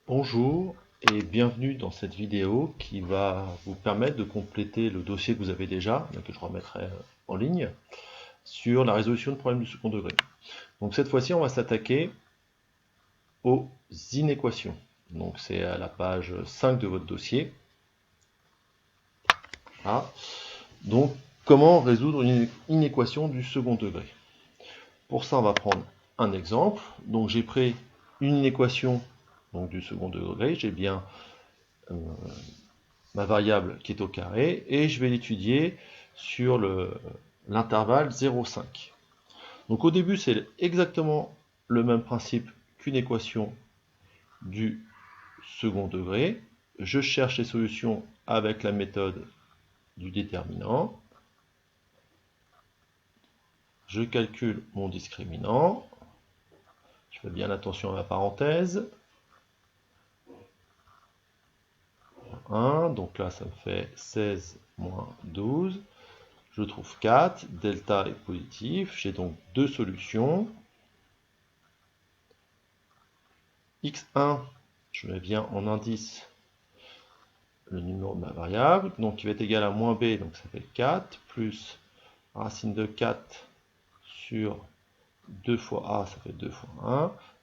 Bonjour et bienvenue dans cette vidéo qui va vous permettre de compléter le dossier que vous avez déjà, que je remettrai en ligne, sur la résolution de problèmes du second degré. Donc cette fois-ci, on va s'attaquer aux inéquations. Donc c'est à la page 5 de votre dossier. Ah. Donc comment résoudre une inéquation du second degré? Pour ça, on va prendre un exemple. Donc j'ai pris une inéquation du second degré. J'ai bien ma variable qui est au carré, et je vais l'étudier sur l'intervalle 0,5. Donc au début, c'est exactement le même principe qu'une équation du second degré. Je cherche les solutions avec la méthode du déterminant. Je calcule mon discriminant. Je fais bien attention à ma parenthèse. 1, donc là ça me fait 16 moins 12. Je trouve 4, delta est positif, j'ai donc deux solutions. x1, je mets bien en indice le numéro de ma variable, donc qui va être égal à moins b, donc ça fait 4, plus racine de 4 sur 2 fois a, ça fait 2 fois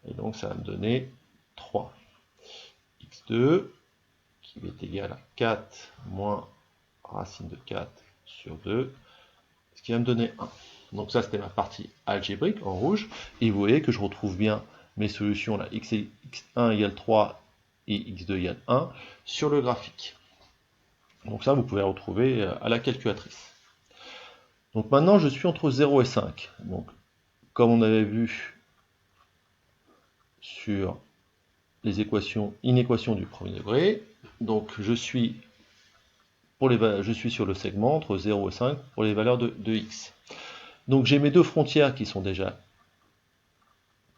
1, et donc ça va me donner 3. x2, qui va être égal à 4 moins racine de 4 sur 2, ce qui va me donner 1. Donc ça, c'était ma partie algébrique en rouge. Et vous voyez que je retrouve bien mes solutions là, x1 égale 3 et x2 égale 1 sur le graphique. Donc ça, vous pouvez retrouver à la calculatrice. Donc maintenant, je suis entre 0 et 5. Donc, comme on avait vu sur les inéquations du premier degré, donc je suis sur le segment entre 0 et 5 pour les valeurs de x. Donc j'ai mes deux frontières qui sont déjà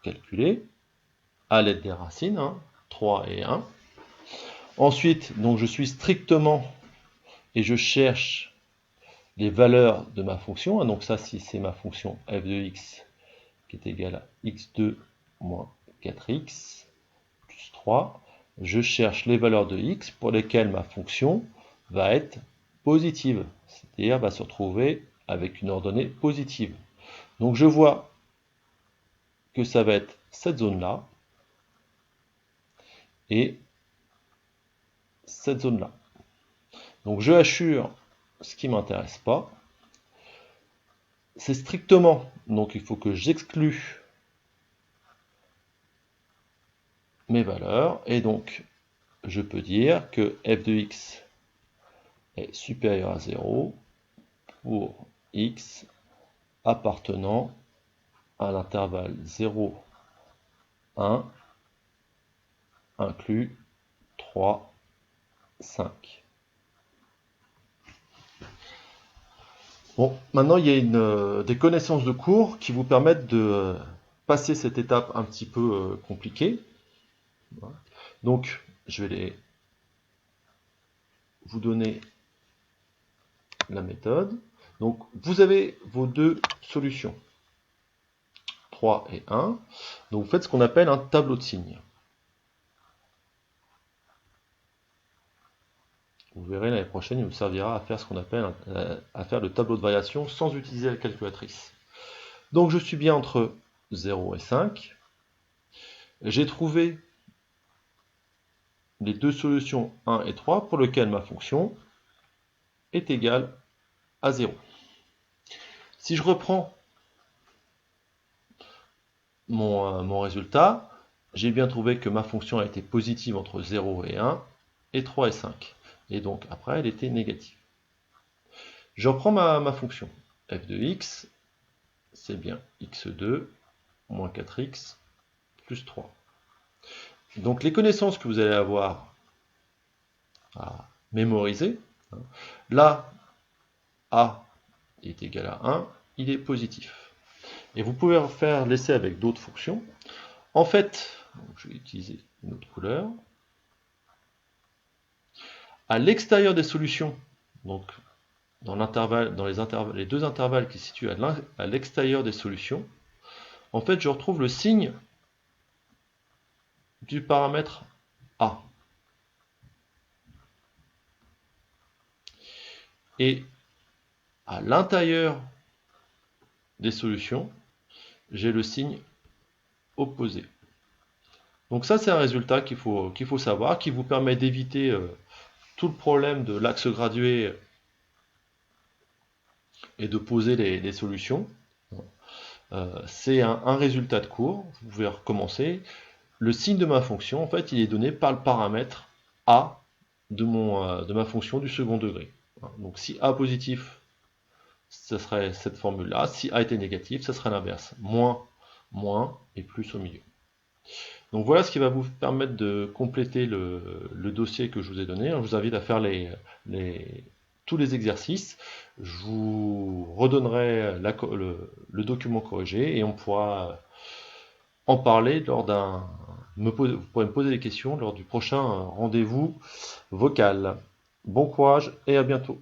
calculées à l'aide des racines, 3 et 1. Ensuite, donc je suis strictement et je cherche les valeurs de ma fonction. Donc ça, si c'est ma fonction f de x qui est égale à x2 moins 4x plus 3, je cherche les valeurs de x pour lesquelles ma fonction va être positive, c'est-à-dire va se retrouver avec une ordonnée positive. Donc je vois que ça va être cette zone-là et cette zone-là. Donc je assure ce qui ne m'intéresse pas. C'est strictement, donc il faut que j'exclue mes valeurs, et donc je peux dire que f de x est supérieur à 0 pour x appartenant à l'intervalle 0, 1, inclus 3, 5. Bon, maintenant il y a des connaissances de cours qui vous permettent de passer cette étape un petit peu compliquée. Donc, je vais vous donner la méthode. Donc, vous avez vos deux solutions, 3 et 1. Donc, vous faites ce qu'on appelle un tableau de signes. Vous verrez l'année prochaine, il vous servira à faire ce qu'on appelle à faire le tableau de variation sans utiliser la calculatrice. Donc, je suis bien entre 0 et 5. J'ai trouvé les deux solutions 1 et 3 pour lesquelles ma fonction est égale à 0. Si je reprends mon résultat, j'ai bien trouvé que ma fonction a été positive entre 0 et 1, et 3 et 5. Et donc après, elle était négative. Je reprends ma fonction. f de x, c'est bien x2 moins 4x plus 3. Donc les connaissances que vous allez avoir à mémoriser, là, a est égal à 1, il est positif. Et vous pouvez faire l'essai avec d'autres fonctions. En fait, je vais utiliser une autre couleur. À l'extérieur des solutions, donc dans les deux intervalles qui se situent à l'extérieur des solutions, en fait, je retrouve le signe du paramètre A. Et à l'intérieur des solutions, j'ai le signe opposé. Donc ça, c'est un résultat qu'il faut savoir, qui vous permet d'éviter tout le problème de l'axe gradué et de poser les solutions. C'est un résultat de cours, vous pouvez recommencer. Le signe de ma fonction, en fait, il est donné par le paramètre A de ma fonction du second degré. Donc si A positif, ce serait cette formule-là. Si A était négatif, ce serait l'inverse. Moins, moins et plus au milieu. Donc voilà ce qui va vous permettre de compléter le dossier que je vous ai donné. Je vous invite à faire tous les exercices. Je vous redonnerai le document corrigé et on pourra en parler vous pourrez me poser des questions lors du prochain rendez-vous vocal. Bon courage et à bientôt.